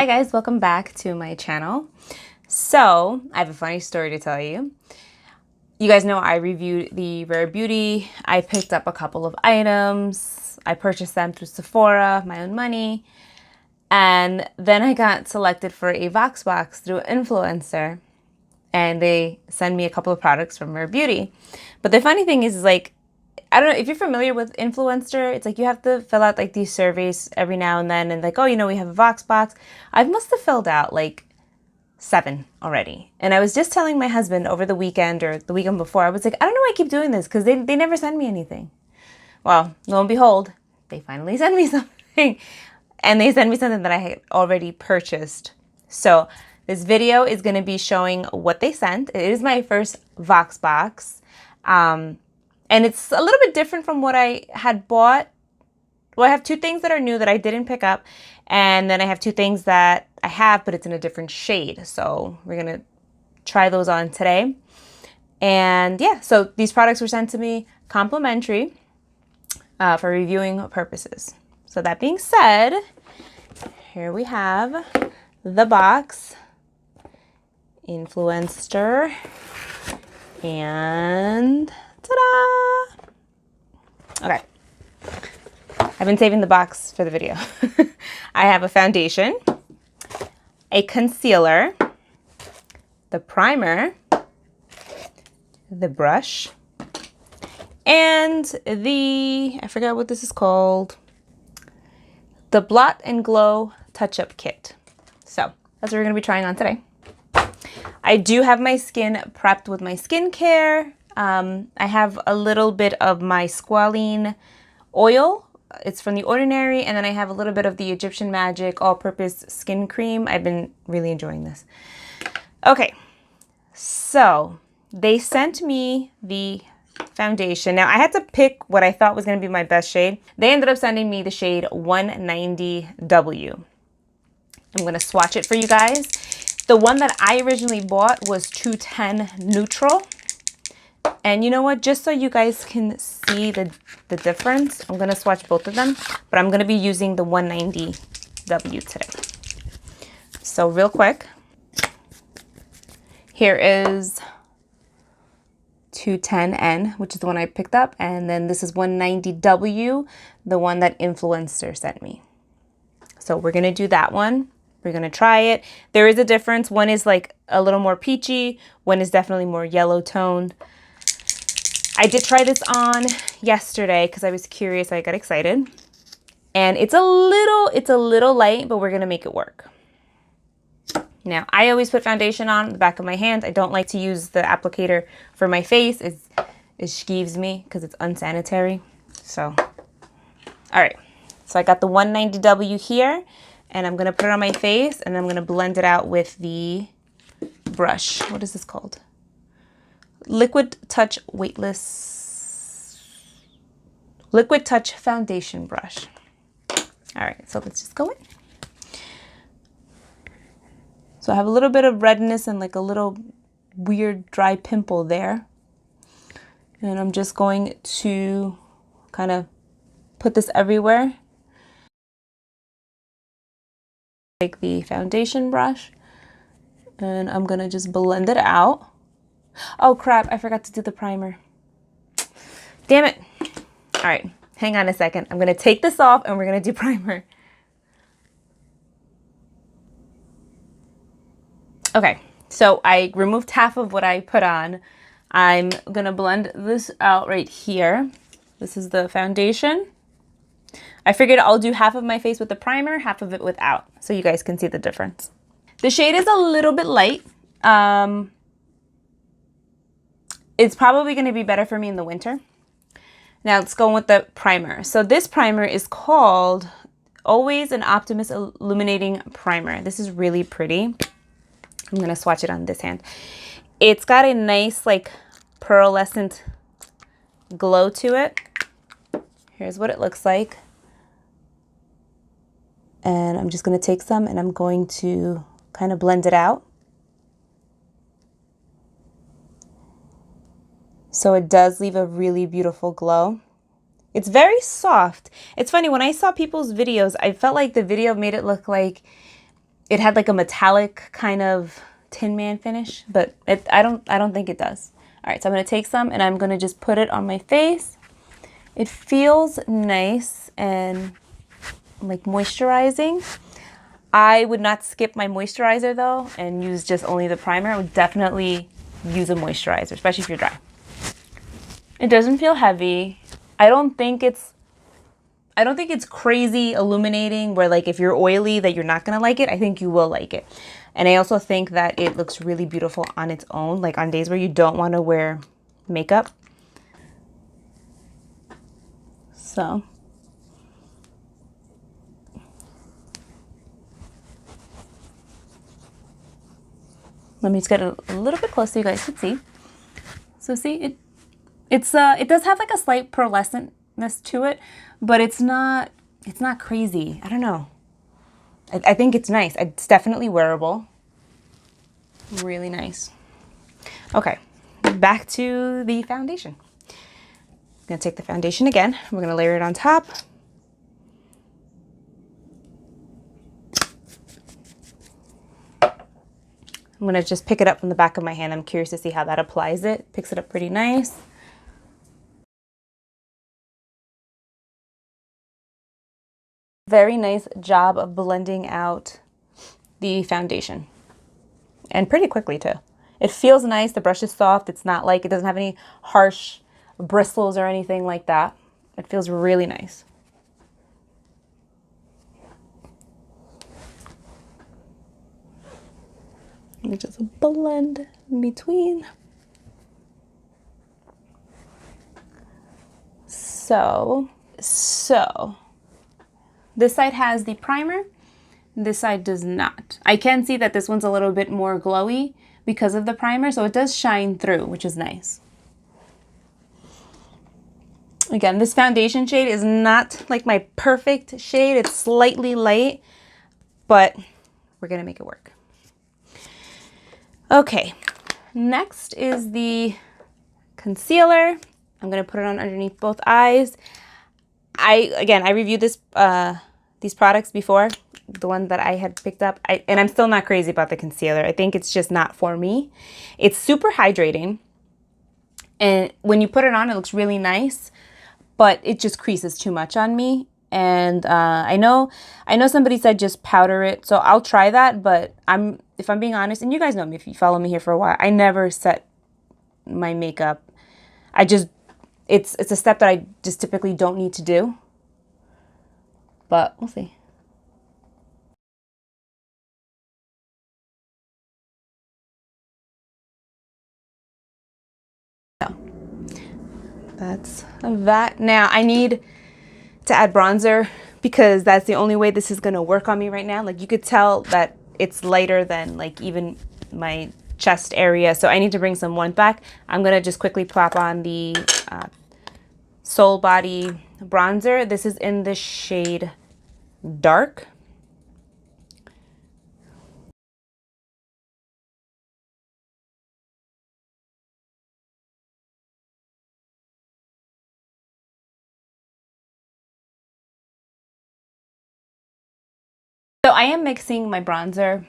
Hi guys, welcome back to my channel. So, I have a funny story to tell you. You guys know I reviewed the Rare Beauty. I picked up a couple of items. I purchased them through Sephora, my own money. And then I got selected for a VoxBox through Influencer. And they send me a couple of products from Rare Beauty. But the funny thing is like, I don't know if you're familiar with Influencer. It's like you have to fill out like these surveys every now and then, and like, oh, you know, we have a VoxBox. I must have filled out like 7 already. And I was just telling my husband over the weekend or the weekend before, I was like, I don't know why I keep doing this because they never send me anything. Well, lo and behold, they finally send me something. And they sent me something that I had already purchased. So this video is going to be showing what they sent. It is my first VoxBox. And it's a little bit different from what I had bought. Well, I have 2 things that are new that I didn't pick up. And then I have 2 things that I have, but it's in a different shade. So we're going to try those on today. And yeah, so these products were sent to me complimentary for reviewing purposes. So that being said, here we have the box, Influencer, and ta-da! Okay. I've been saving the box for the video. I have a foundation, a concealer, the primer, the brush, and I forgot what this is called, the Blot and Glow Touch-Up Kit. So that's what we're going to be trying on today. I do have my skin prepped with my skincare. I have a little bit of my squalene oil. It's from The Ordinary. And then I have a little bit of the Egyptian Magic all-purpose skin cream. I've been really enjoying this. Okay, so they sent me the foundation. Now I had to pick what I thought was going to be my best shade. They ended up sending me the shade 190W. I'm going to swatch it for you guys. The one that I originally bought was 210 Neutral. And you know what? Just so you guys can see the difference, I'm going to swatch both of them. But I'm going to be using the 190W today. So real quick, here is 210N, which is the one I picked up. And then this is 190W, the one that Influencer sent me. So we're going to do that one. We're going to try it. There is a difference. One is like a little more peachy. One is definitely more yellow toned. I did try this on yesterday because I was curious. I got excited. And it's a little light, but we're going to make it work. Now, I always put foundation on the back of my hand. I don't like to use the applicator for my face. It skeeves me because it's unsanitary. So, all right. So I got the 190W here. And I'm going to put it on my face, and I'm going to blend it out with the brush. What is this called? Liquid Touch Weightless. Liquid Touch Foundation Brush. All right, so let's just go in. So I have a little bit of redness and like a little weird dry pimple there. And I'm just going to kind of put this everywhere. Take the foundation brush and I'm gonna just blend it out. Oh crap, I forgot to do the primer. Damn it. All right, hang on a second. I'm gonna take this off and we're gonna do primer. Okay, so I removed half of what I put on. I'm gonna blend this out right here. This is the foundation. I figured I'll do half of my face with the primer, half of it without, so you guys can see the difference. The shade is a little bit light. It's probably going to be better for me in the winter. Now let's go with the primer. So this primer is called Always an Optimist Illuminating Primer. This is really pretty. I'm going to swatch it on this hand. It's got a nice like pearlescent glow to it. Here's what it looks like. And I'm just going to take some and I'm going to kind of blend it out. So it does leave a really beautiful glow. It's very soft. It's funny, when I saw people's videos, I felt like the video made it look like it had like a metallic kind of Tin Man finish, but I don't think it does. All right, so I'm gonna take some and I'm gonna just put it on my face. It feels nice and like moisturizing. I would not skip my moisturizer though and use just only the primer. I would definitely use a moisturizer, especially if you're dry. It doesn't feel heavy. I don't think it's crazy illuminating where like if you're oily that you're not gonna like it. I think you will like it. And I also think that it looks really beautiful on its own, like on days where you don't want to wear makeup. So let me just get a little bit closer so you guys can see. So see, it does have like a slight pearlescentness to it, but it's not crazy. I don't know. I think it's nice. It's definitely wearable. Really nice. Okay, back to the foundation. I'm gonna take the foundation again. We're gonna layer it on top. I'm gonna just pick it up from the back of my hand. I'm curious to see how that applies it. Picks it up pretty nice. Very nice job of blending out the foundation. And pretty quickly too. It feels nice. The brush is soft. It's not like, it doesn't have any harsh bristles or anything like that. It feels really nice. Let me just blend in between. So this side has the primer, this side does not. I can see that this one's a little bit more glowy because of the primer, so it does shine through, which is nice. Again, this foundation shade is not like my perfect shade. It's slightly light, but we're gonna make it work. Okay, next is the concealer. I'm gonna put it on underneath both eyes. I reviewed these products before, the one that I had picked up, and I'm still not crazy about the concealer. I think it's just not for me. It's super hydrating, and when you put it on, it looks really nice, but it just creases too much on me. And I know somebody said just powder it, so I'll try that. But if I'm being honest, and you guys know me if you follow me here for a while, I never set my makeup. It's a step that I just typically don't need to do, but we'll see. So that's that. Now I need to add bronzer because that's the only way this is gonna work on me right now. Like you could tell that it's lighter than like even my chest area, so I need to bring some warmth back. I'm gonna just quickly pop on the Soul Body bronzer. This is in the shade Dark. So I am mixing my bronzer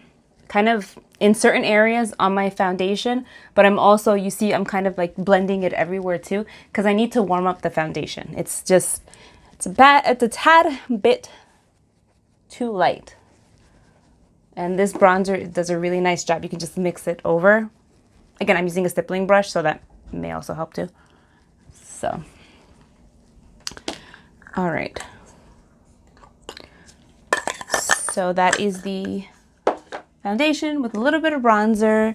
kind of in certain areas on my foundation, but I'm also, you see, I'm kind of like blending it everywhere too, because I need to warm up the foundation. It's a tad bit too light. And this bronzer does a really nice job. You can just mix it over. Again, I'm using a stippling brush, so that may also help too. So, all right. So that is the foundation with a little bit of bronzer.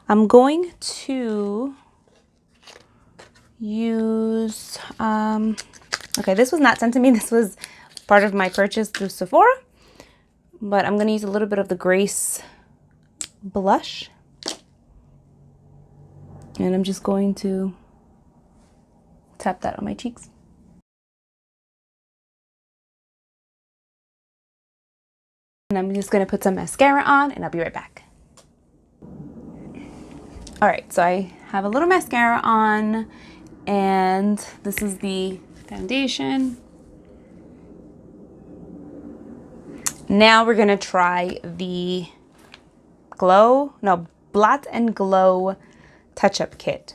I'm going to use, okay, this was not sent to me. This was part of my purchase through Sephora, but I'm going to use a little bit of the Grace blush. And I'm just going to tap that on my cheeks. And I'm just gonna put some mascara on and I'll be right back. All right, so I have a little mascara on and this is the foundation. Now we're gonna try the Blot and Glow touch-up kit.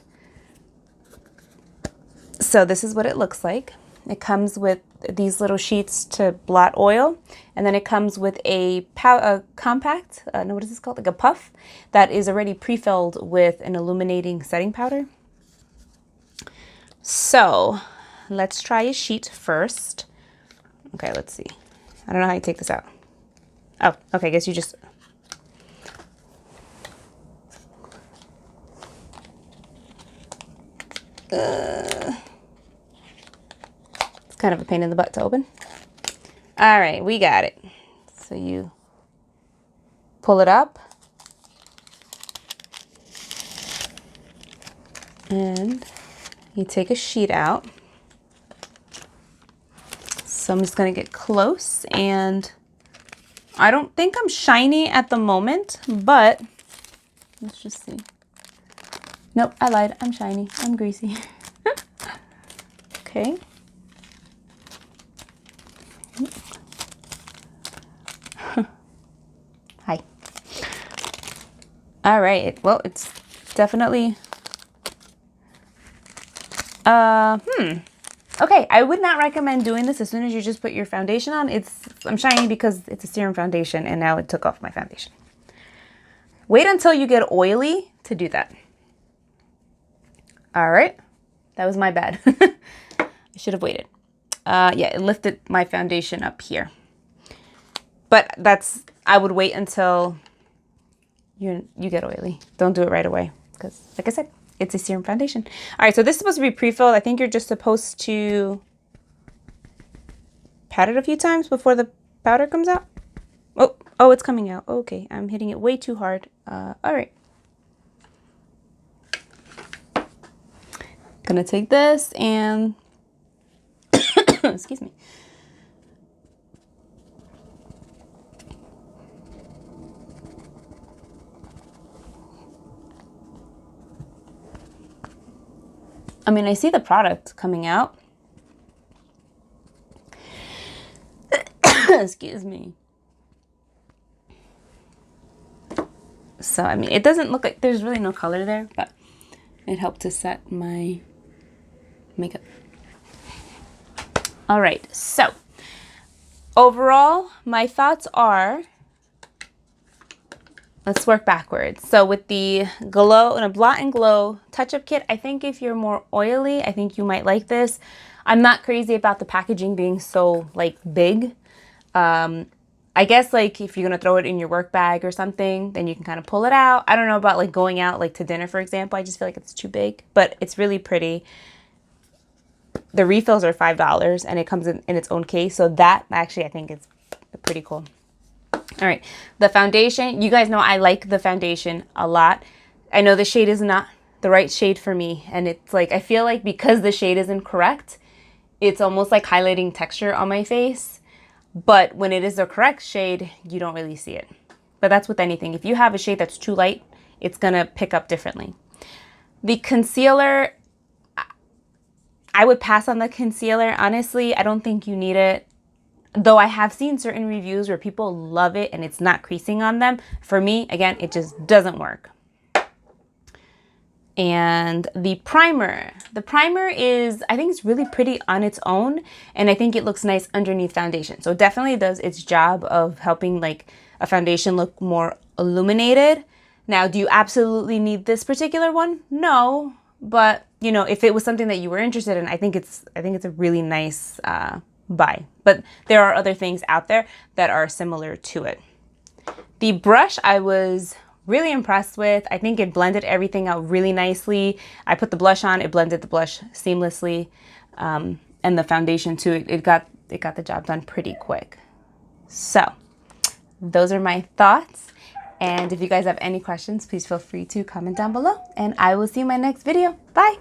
So this is what it looks like. It comes with these little sheets to blot oil, and then it comes with a compact, no, what is this called? Like a puff that is already pre-filled with an illuminating setting powder. So let's try a sheet first. Okay, let's see. I don't know how you take this out. Oh, okay, I guess you just... It's kind of a pain in the butt to open. All right, we got it. So you pull it up. And you take a sheet out. So I'm just gonna get close, and I don't think I'm shiny at the moment, but let's just see. Nope, I lied, I'm shiny, I'm greasy. Okay. Hi. All right, well, it's definitely, okay, I would not recommend doing this as soon as you just put your foundation on. I'm shiny because it's a serum foundation, and now it took off my foundation. Wait until you get oily to do that. All right, that was my bad. I should have waited. Yeah, it lifted my foundation up here. But I would wait until you get oily. Don't do it right away because, like I said, it's a serum foundation. All right, so this is supposed to be pre-filled. I think you're just supposed to pat it a few times before the powder comes out. Oh, it's coming out. Okay, I'm hitting it way too hard. All right. Gonna take this and, excuse me. I mean, I see the product coming out. Excuse me. So, I mean, it doesn't look like there's really no color there, but it helped to set my makeup. All right, so overall, my thoughts are, let's work backwards. So with the Blot and Glow touch-up kit, I think if you're more oily, I think you might like this. I'm not crazy about the packaging being so like big. I guess like if you're gonna throw it in your work bag or something, then you can kind of pull it out. I don't know about like going out like to dinner, for example. I just feel like it's too big, but it's really pretty. The refills are $5 and it comes in its own case. So that actually I think is pretty cool. All right, the foundation, you guys know I like the foundation a lot. I know the shade is not the right shade for me, and it's like, I feel like because the shade isn't correct, it's almost like highlighting texture on my face. But when it is the correct shade, you don't really see it. But that's with anything. If you have a shade that's too light, it's gonna pick up differently. The concealer, I would pass on the concealer. Honestly, I don't think you need it. Though I have seen certain reviews where people love it and it's not creasing on them. For me, again, it just doesn't work. And the primer is, I think it's really pretty on its own, and I think it looks nice underneath foundation. So it definitely does its job of helping like a foundation look more illuminated. Now, do you absolutely need this particular one? No, but you know, if it was something that you were interested in, I think it's a really nice buy. But there are other things out there that are similar to it. The brush I was really impressed with. I think it blended everything out really nicely. I put the blush on, it blended the blush seamlessly, and the foundation too. It got the job done pretty quick. So those are my thoughts. And if you guys have any questions, please feel free to comment down below, and I will see you in my next video. Bye.